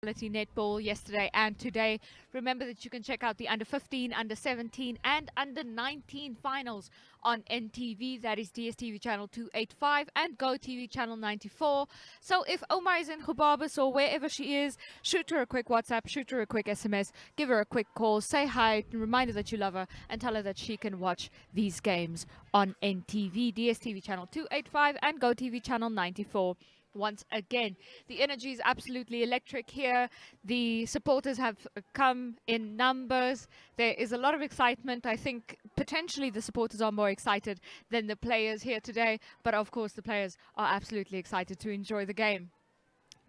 quality netball yesterday and today. Remember that you can check out the under 15, under 17, and under 19 finals on NTV. That is DSTV channel 285 and GoTV channel 94. So if Omar is in Hubabas or wherever she is, shoot her a quick WhatsApp, shoot her a quick SMS, give her a quick call, say hi, remind her that you love her, and tell her that she can watch these games on NTV, DSTV channel 285 and GoTV channel 94. Once again, the energy is absolutely electric here. The supporters have come in numbers. There is a lot of excitement. I think potentially the supporters are more excited than the players here today, but of course the players are absolutely excited to enjoy the game.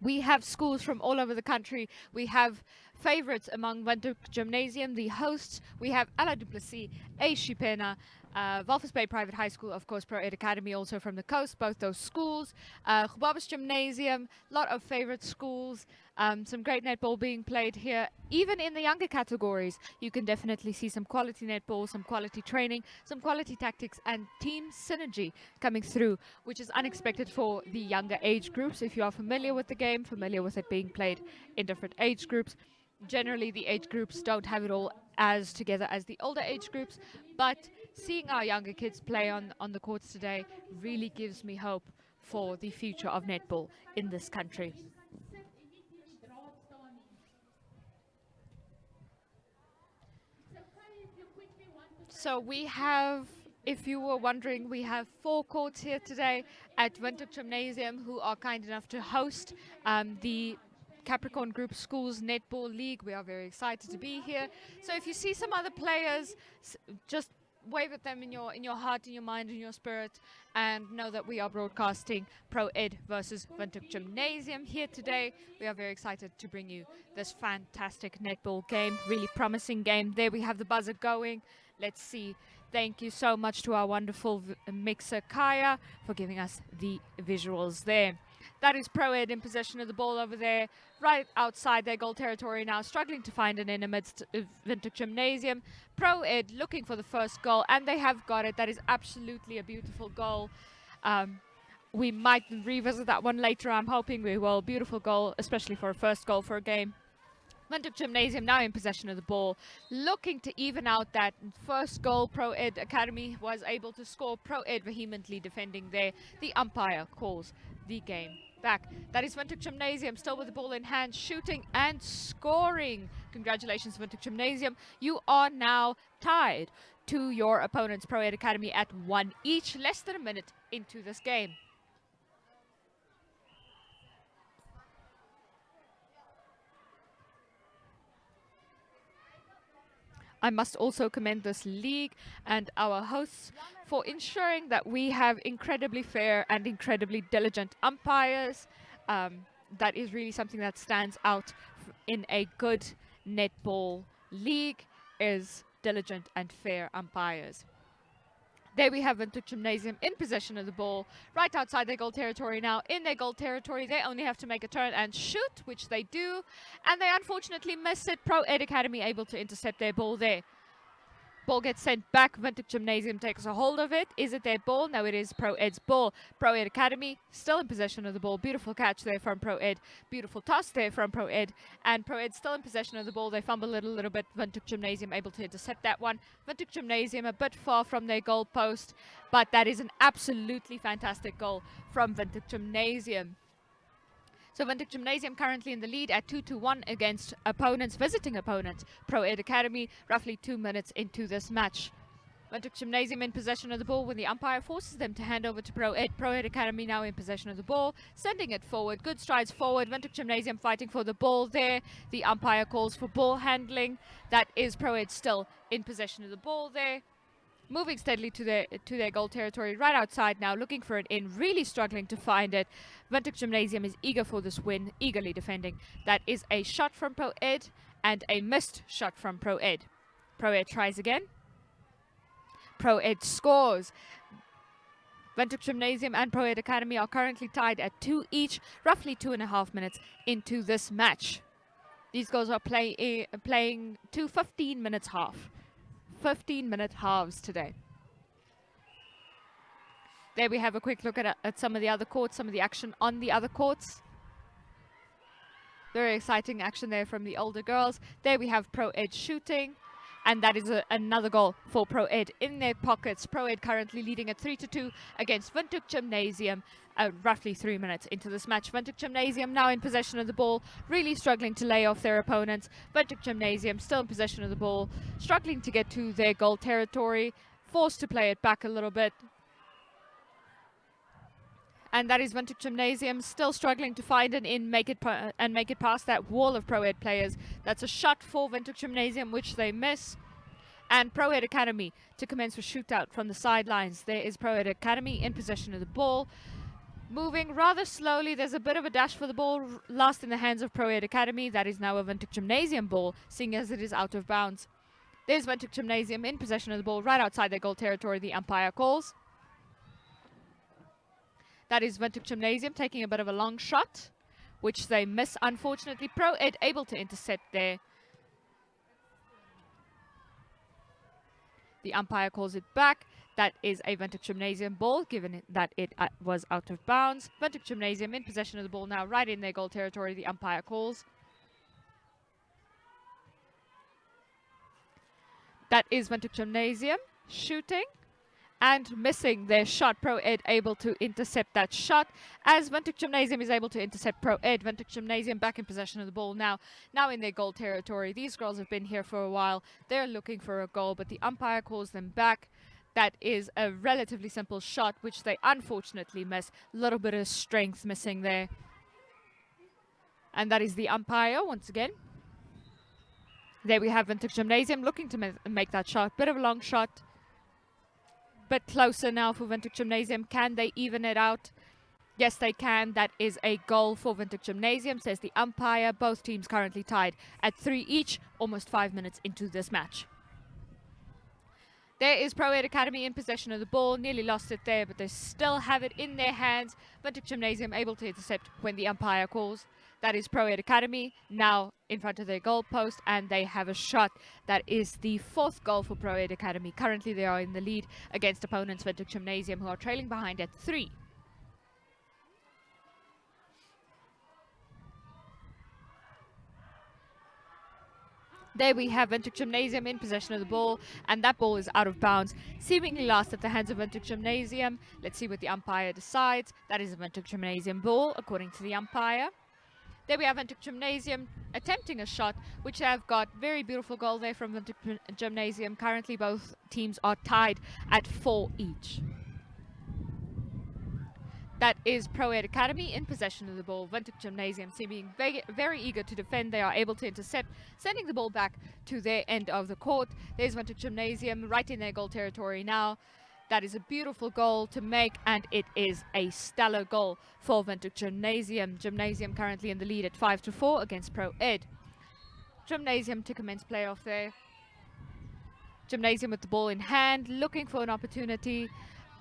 We have schools from all over the country. We have favorites among Windhoek Gymnasium, the hosts. We have Ala Duplessis, A. Shipena, Walvis Bay Private High School, of course, Pro Ed Academy, also from the coast, both those schools. Gubabas Gymnasium, lot of favorite schools. Some great netball being played here. Even in the younger categories, you can definitely see some quality netball, some quality training, some quality tactics, and team synergy coming through, which is unexpected for the younger age groups. If you are familiar with the game, familiar with it being played in different age groups, generally the age groups don't have it all as together as the older age groups, but seeing our younger kids play on the courts today really gives me hope for the future of netball in this country. So we have, if you were wondering, we have four courts here today at Windhoek Gymnasium, who are kind enough to host the Capricorn Group Schools Netball League. We are very excited to be here. So if you see some other players, just wave at them in your heart, in your mind, in your spirit, and know that we are broadcasting Pro Ed versus Windhoek Gymnasium here today. We are very excited to bring you this fantastic netball game, really promising game. There we have the buzzer going. Let's see. Thank you so much to our wonderful mixer Kaya for giving us the visuals there. That is Pro Ed in possession of the ball over there, right outside their goal territory now, struggling to find an in amidst Windhoek Gymnasium. Pro Ed looking for the first goal, and they have got it. That is absolutely a beautiful goal. We might revisit that one later. I'm hoping we will. Beautiful goal, especially for a first goal for a game. Windhoek Gymnasium now in possession of the ball, looking to even out that first goal. Pro Ed Academy was able to score. Pro Ed vehemently defending there. The umpire calls the game back. That is Windhoek Gymnasium still with the ball in hand, shooting and scoring. Congratulations, Windhoek Gymnasium. You are now tied to your opponents, Pro Ed Academy, at 1 each, less than a minute into this game. I must also commend this league and our hosts for ensuring that we have incredibly fair and incredibly diligent umpires. That is really something that stands out in a good netball league, is diligent and fair umpires. There we have Windhoek Gymnasium in possession of the ball, right outside their goal territory now. In their goal territory, they only have to make a turn and shoot, which they do. And they unfortunately miss it. Pro Ed Academy able to intercept their ball there. Ball gets sent back. Windhoek Gymnasium takes a hold of it. Is it their ball? No, it is Pro Ed's ball. Pro Ed Academy still in possession of the ball. Beautiful catch there from Pro Ed. Beautiful toss there from Pro Ed. And Pro Ed still in possession of the ball. They fumble it a little bit. Windhoek Gymnasium able to intercept that one. Windhoek Gymnasium a bit far from their goal post, but that is an absolutely fantastic goal from Windhoek Gymnasium. So Windhoek Gymnasium currently in the lead at 2-1 against opponents, visiting opponents, Pro Ed Academy, roughly 2 minutes into this match. Windhoek Gymnasium in possession of the ball when the umpire forces them to hand over to Pro Ed. Pro Ed Academy now in possession of the ball, sending it forward. Good strides forward. Windhoek Gymnasium fighting for the ball there. The umpire calls for ball handling. That is Pro Ed still in possession of the ball there. Moving steadily to their goal territory, right outside now, looking for it in, really struggling to find it. Windhoek Gymnasium is eager for this win, eagerly defending. That is a shot from Pro Ed and a missed shot from Pro Ed. Pro Ed tries again. Pro Ed scores. Windhoek Gymnasium and Pro Ed Academy are currently tied at 2 each, roughly 2.5 minutes into this match. These goals are playing to 15 minutes half. 15-minute halves today. There we have a quick look at some of the other courts, some of the action on the other courts. Very exciting action there from the older girls. There we have Pro Ed shooting. And that is another goal for Pro Ed in their pockets. Pro Ed currently leading at 3-2 against Windhoek Gymnasium, roughly 3 minutes into this match. Windhoek Gymnasium now in possession of the ball, really struggling to lay off their opponents. Windhoek Gymnasium still in possession of the ball, struggling to get to their goal territory, forced to play it back a little bit. And that is Windhoek Gymnasium still struggling to find an in, make it past that wall of Pro Ed players. That's a shot for Windhoek Gymnasium, which they miss. And Pro Ed Academy to commence with shootout from the sidelines. There is Pro Ed Academy in possession of the ball, moving rather slowly. There's a bit of a dash for the ball, last in the hands of Pro Ed Academy. That is now a Windhoek Gymnasium ball, seeing as it is out of bounds. There's Windhoek Gymnasium in possession of the ball, right outside their goal territory. The umpire calls. That is Windhoek Gymnasium taking a bit of a long shot, which they miss, unfortunately. Pro Ed able to intercept there. The umpire calls it back. That is a Windhoek Gymnasium ball, given that it was out of bounds. Windhoek Gymnasium in possession of the ball now, right in their goal territory. The umpire calls. That is Windhoek Gymnasium shooting and missing their shot. Pro Ed able to intercept that shot, as Windhoek Gymnasium is able to intercept Pro Ed. Windhoek Gymnasium back in possession of the ball now in their goal territory. These girls have been here for a while. They're looking for a goal, but the umpire calls them back. That is a relatively simple shot, which they unfortunately miss. A little bit of strength missing there. And that is the umpire once again. There we have Windhoek Gymnasium looking to make that shot. Bit of a long shot. Bit closer now for Windhoek Gymnasium. Can they even it out? Yes, they can. That is a goal for Windhoek Gymnasium, says the umpire. Both teams currently tied at 3 each, almost 5 minutes into this match. There is Pro Ed Academy in possession of the ball. Nearly lost it there, but they still have it in their hands. Windhoek Gymnasium able to intercept when the umpire calls. That is Pro Ed Academy now in front of their goal post, and they have a shot. That is the 4th goal for Pro Ed Academy. Currently they are in the lead against opponents Windhoek Gymnasium, who are trailing behind at 3. There we have Windhoek Gymnasium in possession of the ball, and that ball is out of bounds, seemingly lost at the hands of Windhoek Gymnasium. Let's see what the umpire decides. That is a Windhoek Gymnasium ball, according to the umpire. There we have Windhoek Gymnasium attempting a shot, which have got very beautiful goal there from Windhoek Gymnasium. Currently both teams are tied at 4 each. That is Pro Ed Academy in possession of the ball. Windhoek Gymnasium seeming very eager to defend. They are able to intercept, sending the ball back to their end of the court. There's Windhoek Gymnasium right in their goal territory now. That is a beautiful goal to make, and it is a stellar goal for Windhoek Gymnasium. Gymnasium currently in the lead at 5-4 against Pro Ed. Gymnasium to commence playoff there. Gymnasium with the ball in hand, looking for an opportunity.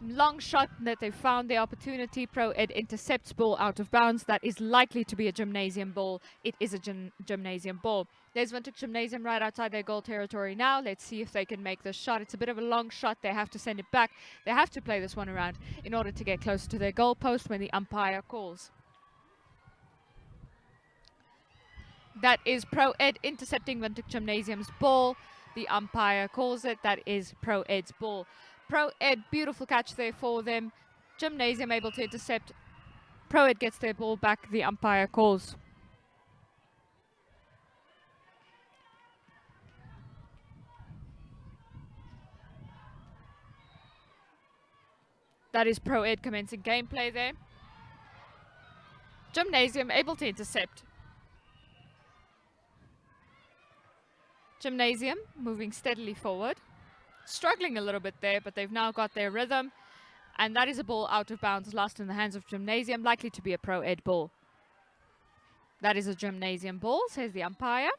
Long shot that they found the opportunity. Pro Ed intercepts ball out of bounds. That is likely to be a Gymnasium ball. It is a Gymnasium ball. There's Windhoek Gymnasium right outside their goal territory now. Let's see if they can make this shot. It's a bit of a long shot. They have to send it back. They have to play this one around in order to get closer to their goal post when the umpire calls. That is Pro Ed intercepting Windhoek Gymnasium's ball. The umpire calls it. That is Pro Ed's ball. Pro Ed, beautiful catch there for them. Gymnasium able to intercept. Pro Ed gets their ball back. The umpire calls. That is Pro Ed commencing gameplay there. Gymnasium able to intercept. Gymnasium moving steadily forward. Struggling a little bit there, but they've now got their rhythm. And that is a ball out of bounds, lost in the hands of Gymnasium, likely to be a Pro Ed ball. That is a Gymnasium ball, says the umpire.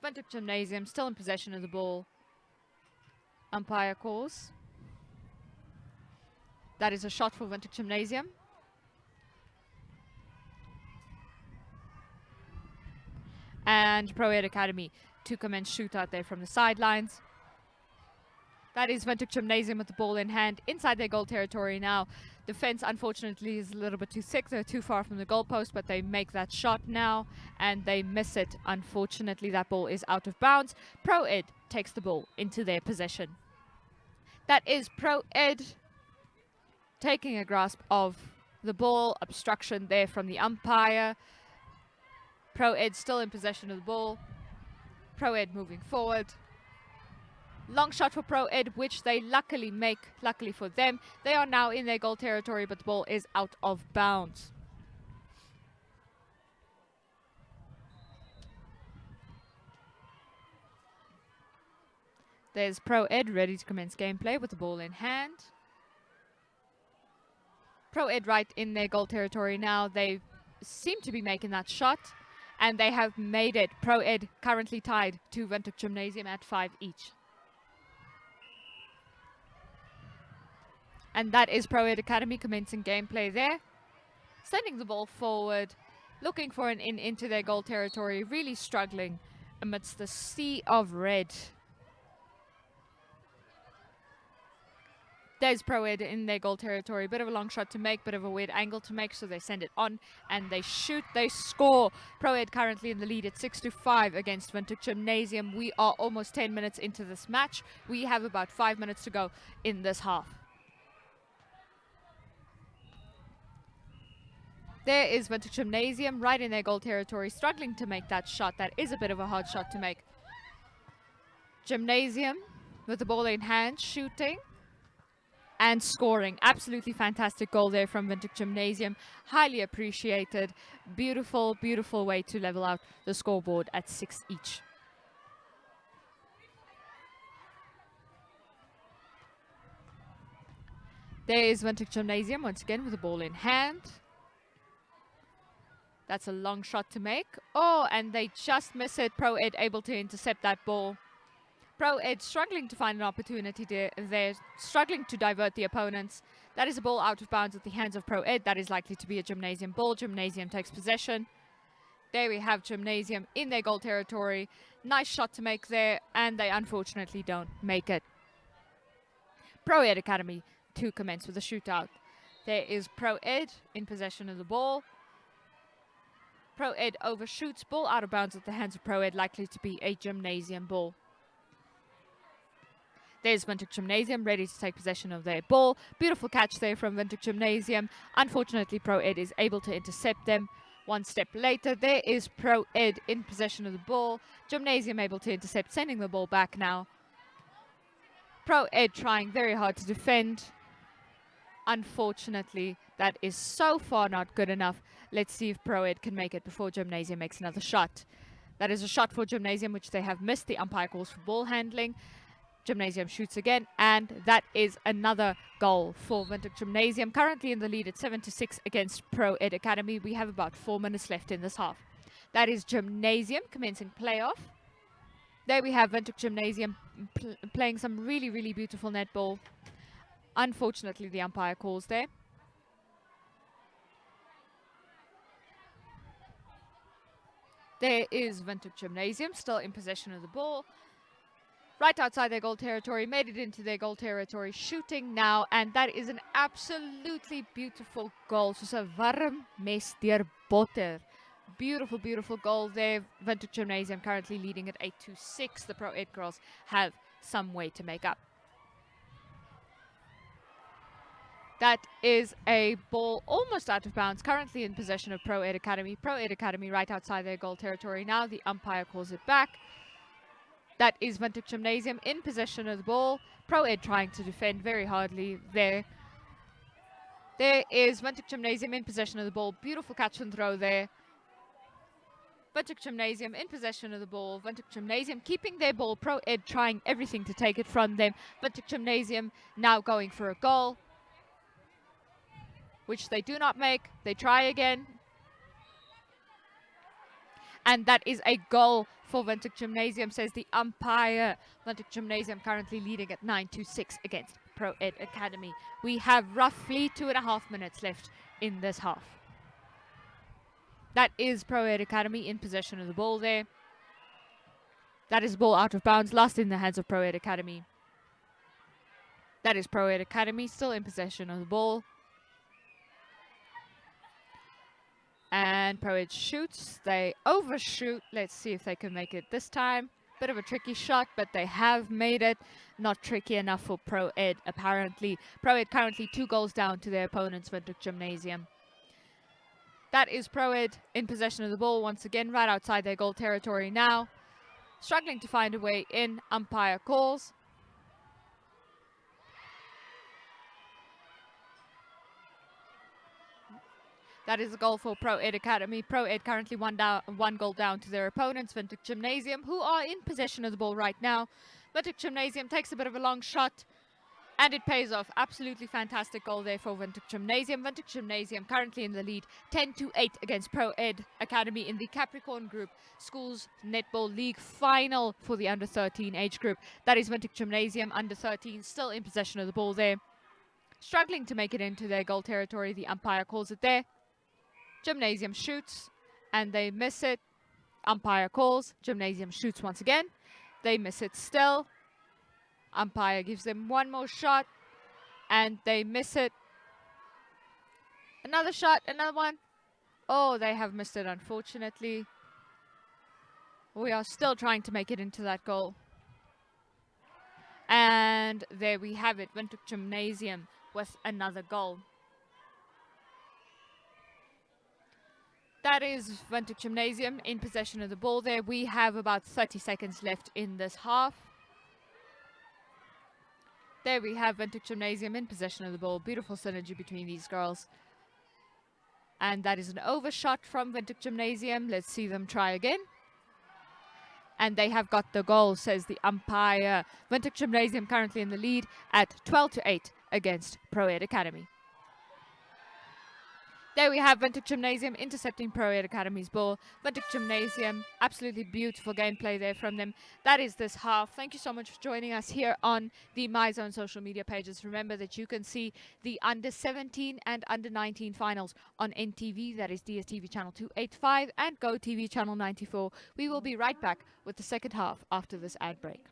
Windhoek Gymnasium still in possession of the ball. Umpire calls. That is a shot for Windhoek Gymnasium. And Pro Ed Academy to commence shootout there from the sidelines. That is Windhoek Gymnasium with the ball in hand inside their goal territory now. Defense, unfortunately, is a little bit too thick. They're too far from the goalpost, but they make that shot now, and they miss it. Unfortunately, that ball is out of bounds. Pro Ed takes the ball into their possession. That is Pro Ed taking a grasp of the ball. Obstruction there from the umpire. Pro Ed still in possession of the ball. Pro Ed moving forward. Long shot for Pro Ed, which they luckily make. Luckily for them, they are now in their goal territory, but the ball is out of bounds. There's Pro Ed ready to commence gameplay with the ball in hand. Pro Ed right in their goal territory now. They seem to be making that shot, and they have made it. Pro Ed currently tied to Windhoek Gymnasium at 5 each. And that is Pro Ed Academy commencing gameplay there. Sending the ball forward, looking for an in into their goal territory, really struggling amidst the sea of red. There's Pro Ed in their goal territory. Bit of a long shot to make, bit of a weird angle to make, so they send it on and they shoot, they score. Pro Ed currently in the lead at 6-5 against Windhoek Gymnasium. We are almost 10 minutes into this match. We have about 5 minutes to go in this half. There is Windhoek Gymnasium right in their goal territory, struggling to make that shot. That is a bit of a hard shot to make. Gymnasium with the ball in hand, shooting and scoring. Absolutely fantastic goal there from Windhoek Gymnasium. Highly appreciated. Beautiful, beautiful way to level out the scoreboard at 6 each. There is Windhoek Gymnasium once again with the ball in hand. That's a long shot to make. Oh, and they just miss it. Pro Ed able to intercept that ball. Pro Ed struggling to find an opportunity there. They're struggling to divert the opponents. That is a ball out of bounds at the hands of Pro Ed. That is likely to be a Gymnasium ball. Gymnasium takes possession. There we have Gymnasium in their goal territory. Nice shot to make there, and they unfortunately don't make it. Pro Ed Academy to commence with a shootout. There is Pro Ed in possession of the ball. Pro Ed overshoots, ball out of bounds at the hands of Pro Ed, likely to be a Gymnasium ball. There's Windhoek Gymnasium ready to take possession of their ball. Beautiful catch there from Windhoek Gymnasium. Unfortunately, Pro Ed is able to intercept them. One step later, there is Pro Ed in possession of the ball. Gymnasium able to intercept, sending the ball back now. Pro Ed trying very hard to defend. Unfortunately, that is so far not good enough. Let's see if Pro Ed can make it before Gymnasium makes another shot. That is a shot for Gymnasium, which they have missed. The umpire calls for ball handling. Gymnasium shoots again, and that is another goal for Windhoek Gymnasium. Currently in the lead at 7-6 against Pro Ed Academy. We have about 4 minutes left in this half. That is Gymnasium commencing playoff. There we have Windhoek Gymnasium playing some really, really beautiful netball. Unfortunately, the umpire calls there. There is Windhoek Gymnasium still in possession of the ball. Right outside their goal territory, made it into their goal territory, shooting now, and that is an absolutely beautiful goal. Soos 'n warm mes deur botter. Beautiful, beautiful goal there. Windhoek Gymnasium currently leading at 8-6. The Pro Ed girls have some way to make up. That is a ball almost out of bounds, currently in possession of Pro Ed Academy. Pro Ed Academy right outside their goal territory now. The umpire calls it back. That is Windhoek Gymnasium in possession of the ball. Pro Ed trying to defend very hardly there. There is Windhoek Gymnasium in possession of the ball. Beautiful catch and throw there. Windhoek Gymnasium in possession of the ball. Windhoek Gymnasium keeping their ball. Pro Ed trying everything to take it from them. Windhoek Gymnasium now going for a goal, which they do not make. They try again. And that is a goal for Windhoek Gymnasium, says the umpire. Windhoek Gymnasium currently leading at 9-6 against Pro Ed Academy. We have roughly 2.5 minutes left in this half. That is Pro Ed Academy in possession of the ball there. That is ball out of bounds, lost in the hands of Pro Ed Academy. That is Pro Ed Academy, still in possession of the ball. And Pro Ed shoots. They overshoot. Let's see if they can make it this time. Bit of a tricky shot, but they have made it. Not tricky enough for Pro Ed, apparently. Pro Ed currently 2 goals down to their opponents, Windhoek Gymnasium. That is Pro Ed in possession of the ball once again, right outside their goal territory now. Struggling to find a way in. Umpire calls. That is a goal for Pro Ed Academy. Pro Ed currently 1 goal down to their opponents, Windhoek Gymnasium, who are in possession of the ball right now. Windhoek Gymnasium takes a bit of a long shot, and it pays off. Absolutely fantastic goal there for Windhoek Gymnasium. Windhoek Gymnasium currently in the lead, 10-8 against Pro Ed Academy in the Capricorn Group Schools Netball League final for the under-13 age group. That is Windhoek Gymnasium, under-13, still in possession of the ball there. Struggling to make it into their goal territory. The umpire calls it there. Gymnasium shoots, and they miss it. Umpire calls. Gymnasium shoots once again. They miss it still. Umpire gives them one more shot, and they miss it. Another shot, another one. Oh, they have missed it, unfortunately. We are still trying to make it into that goal. And there we have it, Windhoek Gymnasium with another goal. That is Windhoek Gymnasium in possession of the ball there. We have about 30 seconds left in this half. There we have Windhoek Gymnasium in possession of the ball. Beautiful synergy between these girls. And that is an overshot from Windhoek Gymnasium. Let's see them try again. And they have got the goal, says the umpire. Windhoek Gymnasium currently in the lead at 12-8 against Pro Ed Academy. There we have Windhoek Gymnasium intercepting Pro Ed Academy's ball. Windhoek Gymnasium, absolutely beautiful gameplay there from them. That is this half. Thank you so much for joining us here on the MyZone social media pages. Remember that you can see the under-17 and under-19 finals on NTV. That is DSTV channel 285 and GoTV channel 94. We will be right back with the second half after this ad break.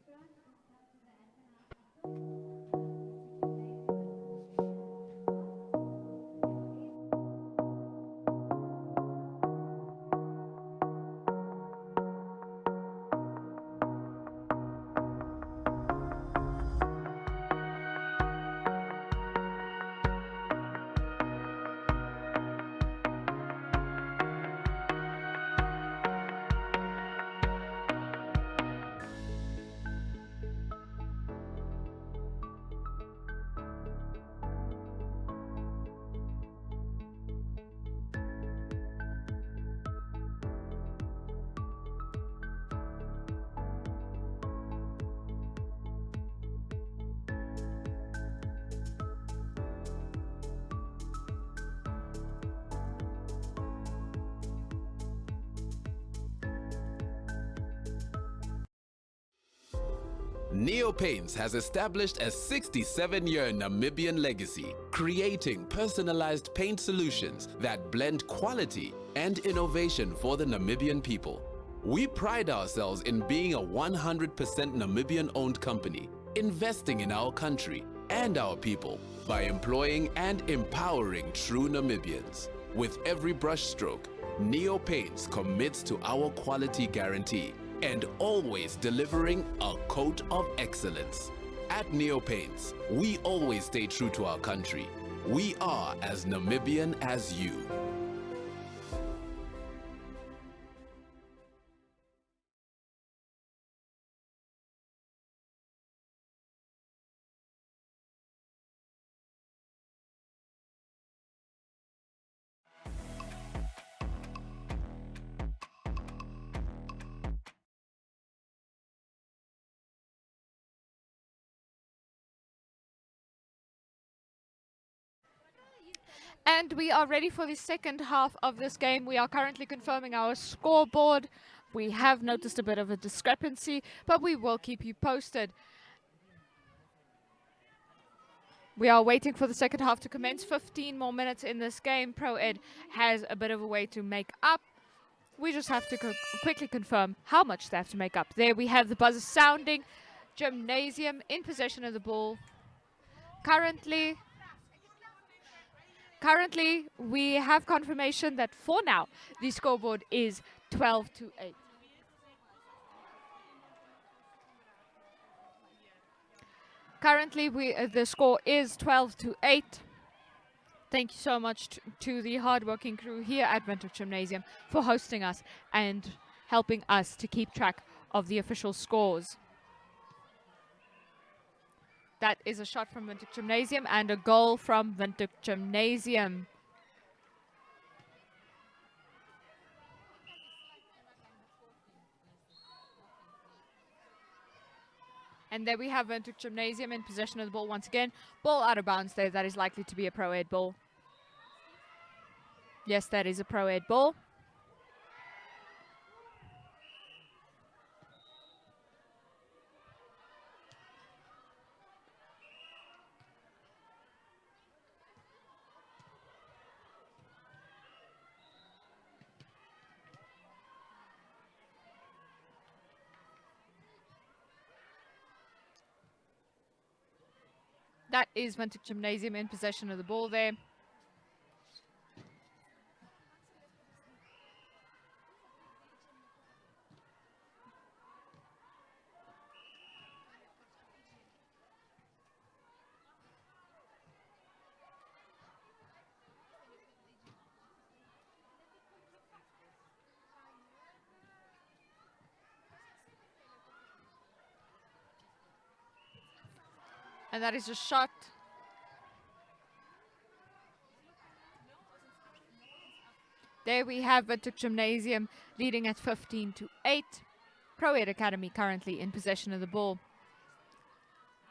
Neopaints has established a 67-year Namibian legacy, creating personalized paint solutions that blend quality and innovation for the Namibian people. We pride ourselves in being a 100% Namibian-owned company, investing in our country and our people by employing and empowering true Namibians. With every brushstroke, Neopaints commits to our quality guarantee and always delivering a coat of excellence. At Neopaints, we always stay true to our country. We are as Namibian as you. And we are ready for the second half of this game. We are currently confirming our scoreboard. We have noticed a bit of a discrepancy, but we will keep you posted. We are waiting for the second half to commence. 15 more minutes in this game. Pro Ed has a bit of a way to make up. We just have to quickly confirm how much they have to make up. There we have the buzzer sounding. Gymnasium in possession of the ball. Currently, we have confirmation that for now the scoreboard is 12-8. Currently, the score is 12-8. Thank you so much to the hardworking crew here at Vintage Gymnasium for hosting us and helping us to keep track of the official scores. That is a shot from Vintage Gymnasium and a goal from Vintage Gymnasium. And there we have Vintage Gymnasium in possession of the ball once again. Ball out of bounds there. That is likely to be a Pro Ed ball. Yes, that is a Pro Ed ball. That is Vintage Gymnasium in possession of the ball there. And that is a shot. There we have Vintage Gymnasium leading at 15-8. Pro Ed Academy currently in possession of the ball.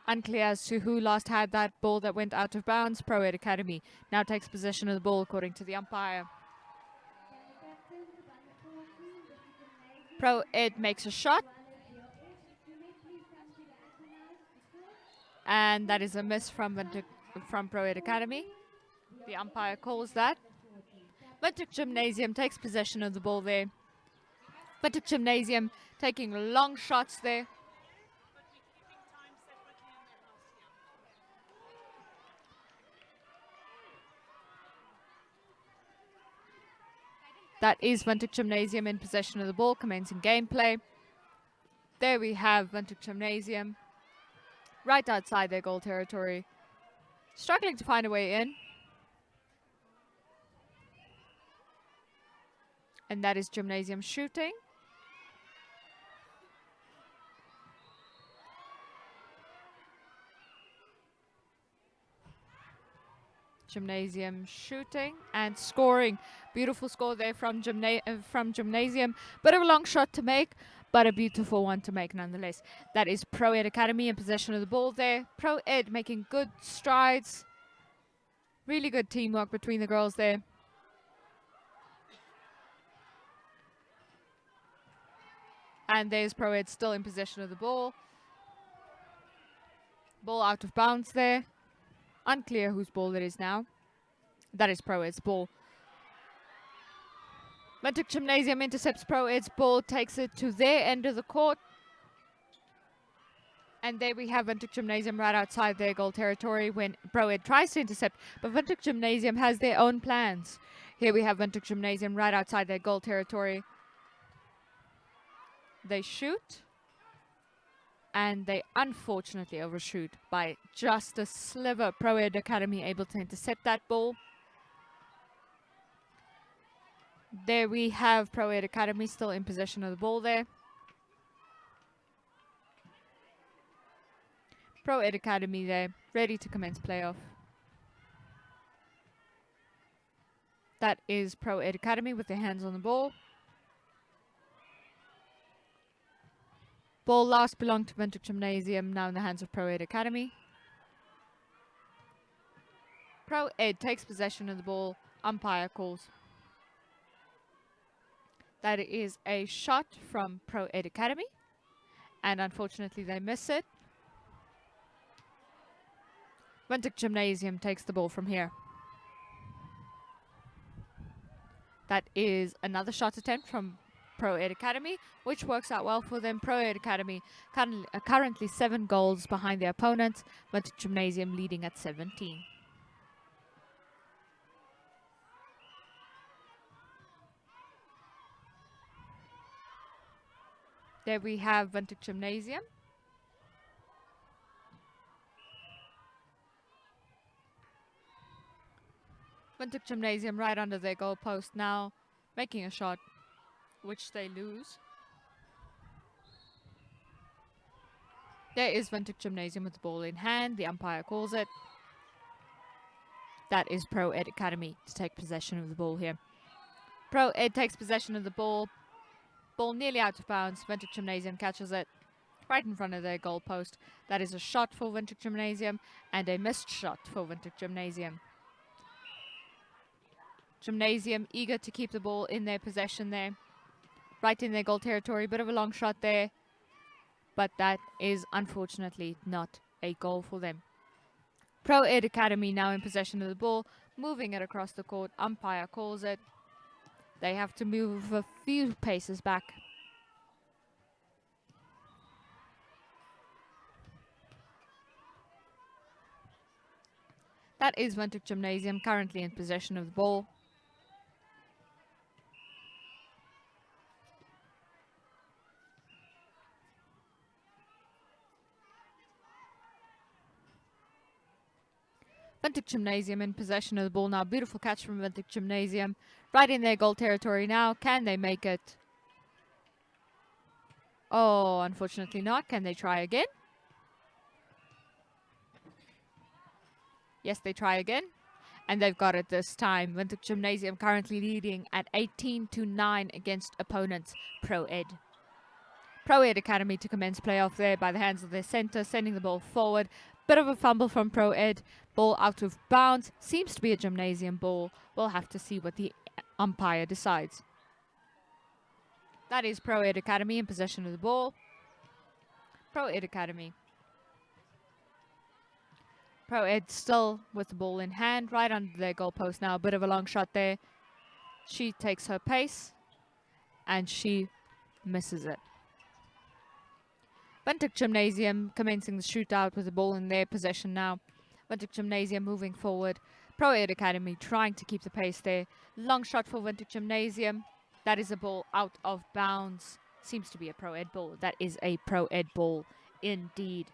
Unclear as to who last had that ball that went out of bounds. Pro Ed Academy now takes possession of the ball according to the umpire. Pro Ed makes a shot. And that is a miss from Pro Ed Academy. The umpire calls that. Vintage Gymnasium takes possession of the ball there. Vintage Gymnasium taking long shots there. That is Vintage Gymnasium in possession of the ball, commencing gameplay. There we have Vintage Gymnasium right outside their goal territory, struggling to find a way in. And that is Gymnasium shooting. Gymnasium shooting and scoring. Beautiful score there from Gymnasium. Bit of a long shot to make, but a beautiful one to make nonetheless. That is Pro Ed Academy in possession of the ball there. Pro Ed making good strides. Really good teamwork between the girls there. And there's Pro Ed still in possession of the ball. Ball out of bounds there. Unclear whose ball it is now. That is Pro Ed's ball. Vintage Gymnasium intercepts Pro Ed's ball, takes it to their end of the court. And there we have Vintage Gymnasium right outside their goal territory when Pro Ed tries to intercept. But Vintage Gymnasium has their own plans. Here we have Vintage Gymnasium right outside their goal territory. They shoot. And they unfortunately overshoot by just a sliver. Pro Ed Academy able to intercept that ball. There we have Pro Ed Academy still in possession of the ball there. Pro Ed Academy there, ready to commence playoff. That is Pro Ed Academy with their hands on the ball. Ball last belonged to Vintage Gymnasium, now in the hands of Pro Ed Academy. Pro Ed takes possession of the ball, umpire calls. That is a shot from Pro Ed Academy, and unfortunately they miss it. Vintage Gymnasium takes the ball from here. That is another shot attempt from Pro Ed Academy, which works out well for them. Pro Ed Academy currently 7 goals behind their opponents, Vintage Gymnasium leading at 17. There we have Vintage Gymnasium. Vintage Gymnasium right under their goal post now, making a shot, which they lose. There is Vintage Gymnasium with the ball in hand. The umpire calls it. That is Pro Ed Academy to take possession of the ball here. Pro Ed takes possession of the ball. Ball nearly out of bounds. Vintage Gymnasium catches it right in front of their goal post. That is a shot for Vintage Gymnasium and a missed shot for Vintage Gymnasium. Gymnasium eager to keep the ball in their possession there. Right in their goal territory. Bit of a long shot there. But that is unfortunately not a goal for them. Pro Ed Academy now in possession of the ball. Moving it across the court. Umpire calls it. They have to move a few paces back. That is Vintage Gymnasium currently in possession of the ball. Vintage Gymnasium in possession of the ball now. Beautiful catch from Vintage Gymnasium. Right in their goal territory now. Can they make it? Oh, unfortunately not. Can they try again? Yes, they try again. And they've got it this time. Vintage Gymnasium currently leading at 18-9 against opponents Pro Ed. Pro Ed Academy to commence playoff there by the hands of their center, sending the ball forward. Bit of a fumble from Pro Ed. Ball out of bounds. Seems to be a Gymnasium ball. We'll have to see what the umpire decides. That is Pro Ed Academy in possession of the ball. Pro Ed Academy. Pro Ed still with the ball in hand, right under their goalpost now. A bit of a long shot there. She takes her pace, and she misses it. Vintage Gymnasium commencing the shootout with the ball in their possession now. Vintage Gymnasium moving forward. Pro Ed Academy trying to keep the pace there. Long shot for Vintage Gymnasium. That is a ball out of bounds. Seems to be a Pro Ed ball. That is a Pro Ed ball indeed.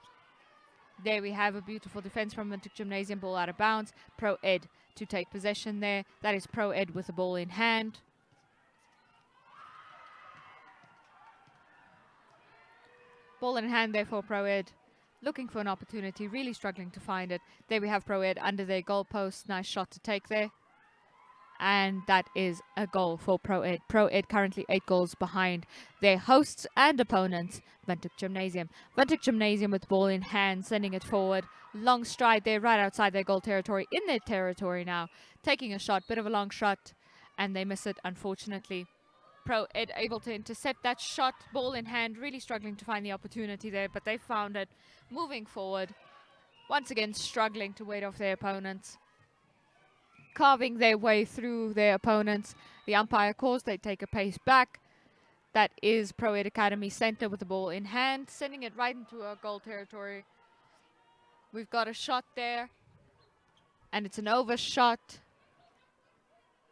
There we have a beautiful defense from Vintage Gymnasium. Ball out of bounds. Pro Ed to take possession there. That is Pro Ed with the ball in hand. Ball in hand there for Pro Ed. Looking for an opportunity. Really struggling to find it. There we have Pro Ed under their goalpost. Nice shot to take there. And that is a goal for Pro Ed. Pro Ed currently 8 goals behind their hosts and opponents, Vintage Gymnasium. Vintage Gymnasium with the ball in hand, sending it forward. Long stride there, right outside their goal territory, in their territory now. Taking a shot, bit of a long shot, and they miss it, unfortunately. Pro Ed able to intercept that shot, ball in hand, really struggling to find the opportunity there, but they found it. Moving forward, once again struggling to wait off their opponents. Carving their way through their opponents. The umpire calls, they take a pace back. That is Pro Ed Academy center with the ball in hand, sending it right into our goal territory. We've got a shot there, and it's an overshot.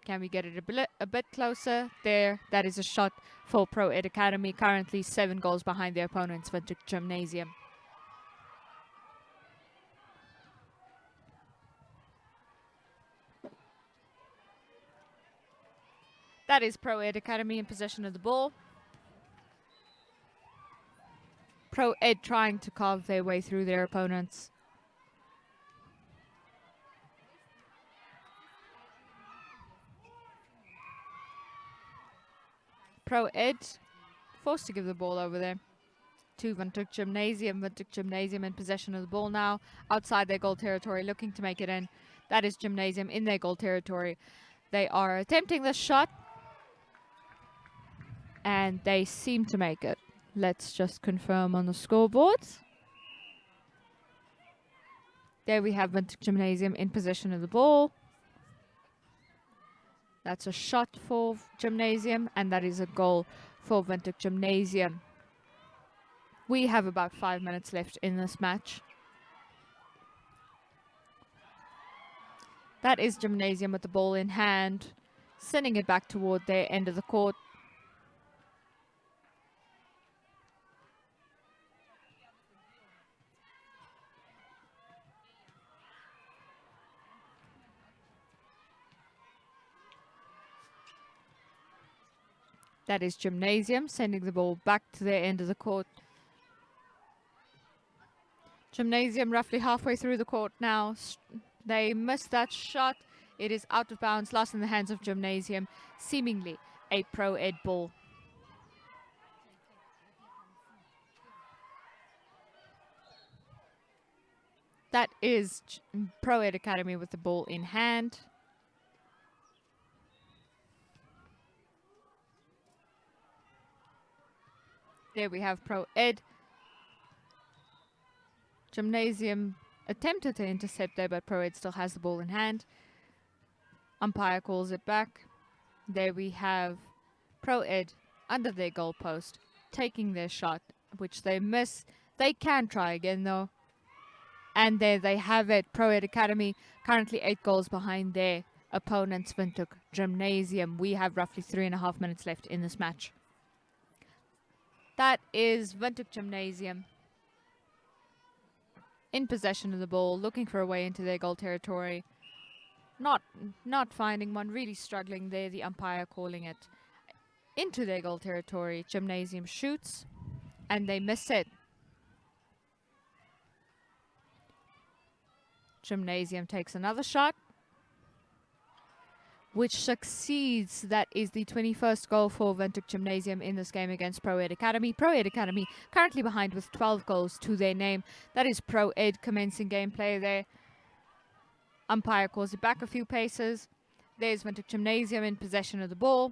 Can we get it a bit closer? There, that is a shot for Pro Ed Academy, currently 7 goals behind their opponents, Vintage Gymnasium. That is Pro Ed Academy in possession of the ball. Pro Ed trying to carve their way through their opponents. Pro Ed forced to give the ball over there to Vintage Gymnasium. Vintage Gymnasium in possession of the ball now, outside their goal territory, looking to make it in. That is Gymnasium in their goal territory. They are attempting this shot, and they seem to make it. Let's just confirm on the scoreboards. There we have Vintage Gymnasium in possession of the ball. That's a shot for Gymnasium, and that is a goal for Windhoek Gymnasium. We have about 5 minutes left in this match. That is Gymnasium with the ball in hand, sending it back toward their end of the court. That is Gymnasium sending the ball back to their end of the court. Gymnasium roughly halfway through the court now. They missed that shot. It is out of bounds, lost in the hands of Gymnasium, seemingly a Pro Ed ball. That is Pro Ed Academy with the ball in hand. There we have Pro Ed. Gymnasium attempted to intercept there, but Pro Ed still has the ball in hand. Umpire calls it back. There we have Pro Ed under their goalpost, taking their shot, which they miss. They can try again though. And there they have it. Pro Ed Academy currently 8 goals behind their opponents, Windhoek Gymnasium. We have roughly 3.5 minutes left in this match. That is Windhoek Gymnasium in possession of the ball, looking for a way into their goal territory. Not finding one, really struggling there. The umpire calling it into their goal territory. Gymnasium shoots, and they miss it. Gymnasium takes another shot, which succeeds. That is the 21st goal for Windhoek Gymnasium in this game against Pro Ed Academy. Pro Ed Academy currently behind with 12 goals to their name. That is Pro Ed commencing gameplay there. Umpire calls it back a few paces. There's Windhoek Gymnasium in possession of the ball.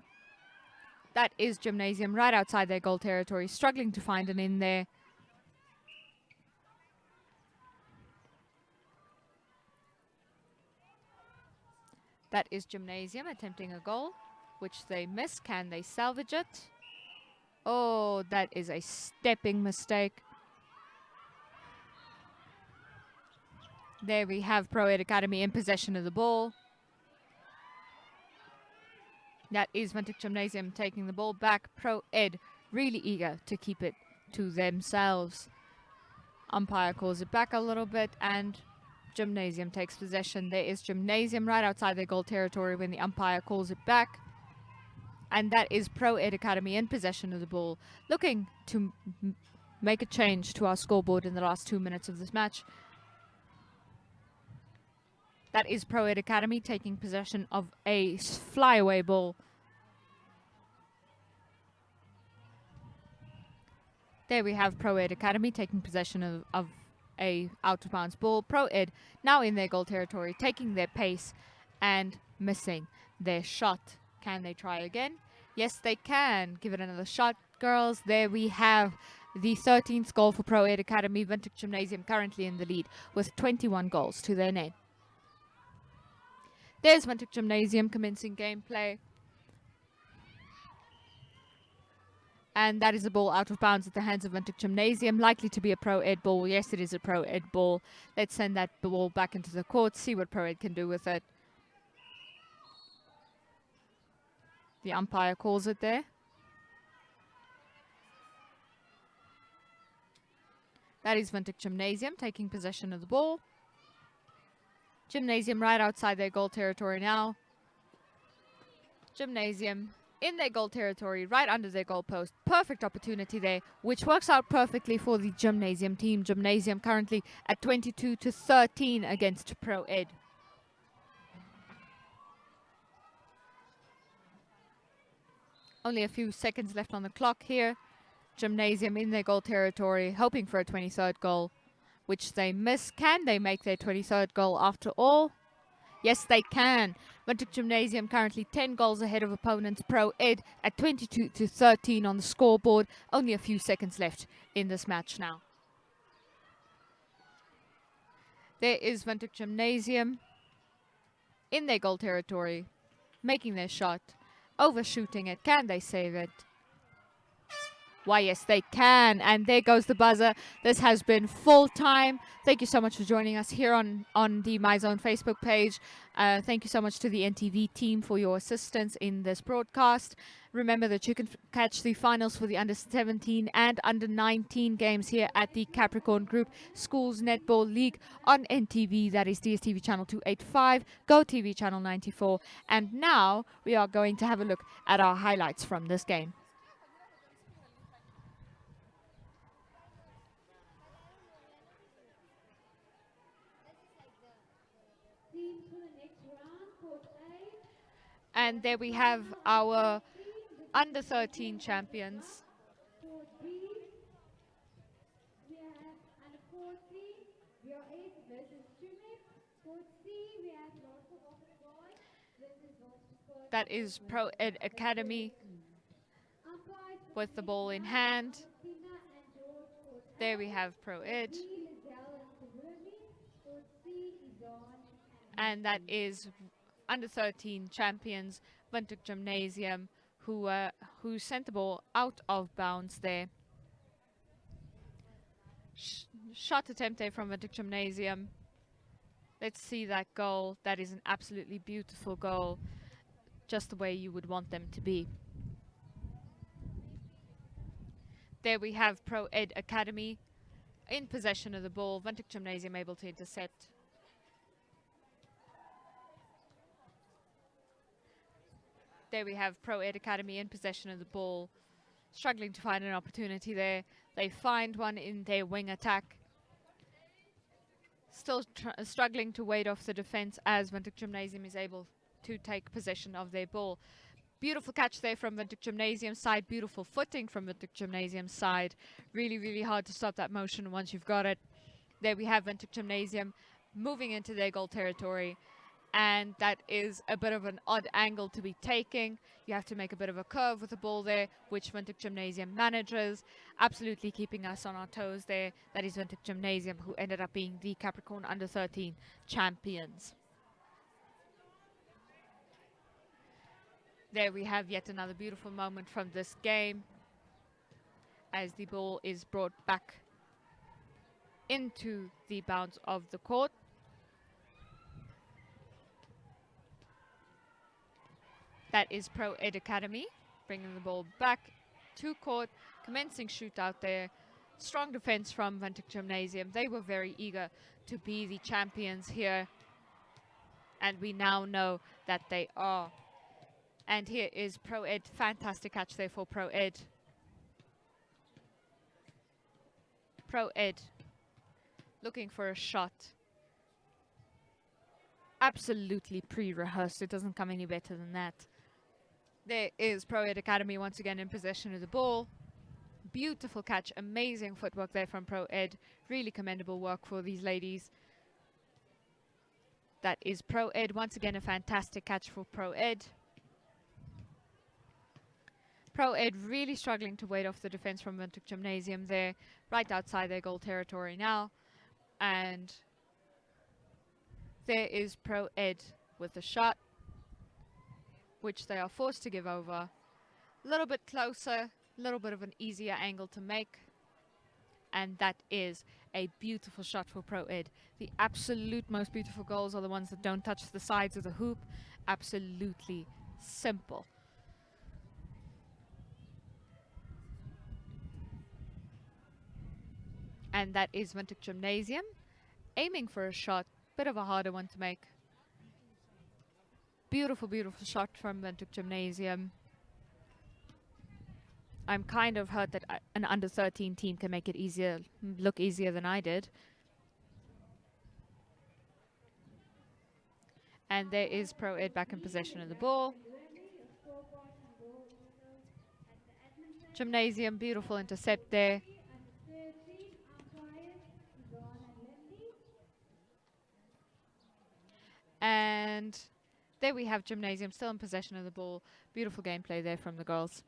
That is Gymnasium right outside their goal territory, struggling to find an in there. That is Gymnasium attempting a goal, which they miss. Can they salvage it? Oh, that is a stepping mistake. There we have Pro Ed Academy in possession of the ball. That is Windhoek Gymnasium taking the ball back. Pro Ed really eager to keep it to themselves. Umpire calls it back a little bit and Gymnasium takes possession. There is Gymnasium right outside their goal territory when the umpire calls it back. And that is Pro Ed Academy in possession of the ball, looking to make a change to our scoreboard in the last 2 minutes of this match. That is Pro Ed Academy taking possession of a flyaway ball. There we have Pro Ed Academy taking possession of a out-of-bounds ball. Pro Ed now in their goal territory, taking their pace and missing their shot. Can they try again? Yes, they can. Give it another shot, girls. There we have the 13th goal for Pro Ed Academy. Windhoek Gymnasium currently in the lead with 21 goals to their name. There's Windhoek Gymnasium commencing gameplay. And that is a ball out of bounds at the hands of Windhoek Gymnasium. Likely to be a Pro Ed ball. Yes, it is a Pro Ed ball. Let's send that ball back into the court. See what Pro Ed can do with it. The umpire calls it there. That is Windhoek Gymnasium taking possession of the ball. Gymnasium right outside their goal territory now. Gymnasium in their goal territory, right under their goal post. Perfect opportunity there, which works out perfectly for the Gymnasium team. Gymnasium currently at 22-13 against Pro Ed. Only a few seconds left on the clock here. Gymnasium in their goal territory, hoping for a 23rd goal, which they miss. Can they make their 23rd goal after all? Yes, they can. Windhoek Gymnasium currently 10 goals ahead of opponents Pro Ed at 22-13 on the scoreboard. Only a few seconds left in this match now. There is Windhoek Gymnasium in their goal territory, making their shot, overshooting it. Can they save it? Why, yes, they can. And there goes the buzzer. This has been full time. Thank you so much for joining us here on the My Zone Facebook page. Thank you so much to the NTV team for your assistance in this broadcast. Remember that you can catch the finals for the under 17 and under 19 games here at the Capricorn Group Schools Netball League on NTV. That is DSTV channel 285, Go TV channel 94. And now we are going to have a look at our highlights from this game. And there we have our under 13 champions. That is Pro Ed Academy with the ball in hand. There we have Pro Ed. And that is under 13 champions, Windhoek Gymnasium, who sent the ball out of bounds there. Shot attempt there from Windhoek Gymnasium. Let's see that goal. That is an absolutely beautiful goal, just the way you would want them to be. There we have Pro Ed Academy in possession of the ball. Windhoek Gymnasium able to intercept. There we have Pro Ed Academy in possession of the ball, struggling to find an opportunity there. They find one in their wing attack. Still struggling to wade off the defense as Windhoek Gymnasium is able to take possession of their ball. Beautiful catch there from Windhoek Gymnasium side. Beautiful footing from Windhoek Gymnasium side. Really, really hard to stop that motion once you've got it. There we have Windhoek Gymnasium moving into their goal territory. And that is a bit of an odd angle to be taking. You have to make a bit of a curve with the ball there, which Windhoek Gymnasium manages. Absolutely keeping us on our toes there. That is Windhoek Gymnasium, who ended up being the Capricorn Under 13 champions. There we have yet another beautiful moment from this game as the ball is brought back into the bounds of the court. That is Pro Ed Academy, bringing the ball back to court, commencing shootout there. Strong defense from Windhoek Gymnasium. They were very eager to be the champions here, and we now know that they are. And here is Pro Ed. Fantastic catch there for Pro Ed. Pro Ed looking for a shot. Absolutely pre-rehearsed. It doesn't come any better than that. There is Pro Ed Academy once again in possession of the ball. Beautiful catch, amazing footwork there from Pro Ed. Really commendable work for these ladies. That is Pro Ed. Once again, a fantastic catch for Pro Ed. Pro Ed really struggling to wade off the defense from Windhoek Gymnasium there, right outside their goal territory now. And there is Pro Ed with the shot, which they are forced to give over. A little bit closer, a little bit of an easier angle to make. And that is a beautiful shot for Pro Ed. The absolute most beautiful goals are the ones that don't touch the sides of the hoop. Absolutely simple. And that is Windhoek Gymnasium aiming for a shot, bit of a harder one to make. Beautiful, beautiful shot from Windhoek Gymnasium. I'm kind of hurt that an under 13 team can make it easier, look easier than I did. And there is Pro Ed back in possession of the ball. Gymnasium, beautiful intercept there. And there we have Gymnasium still in possession of the ball. Beautiful gameplay there from the girls.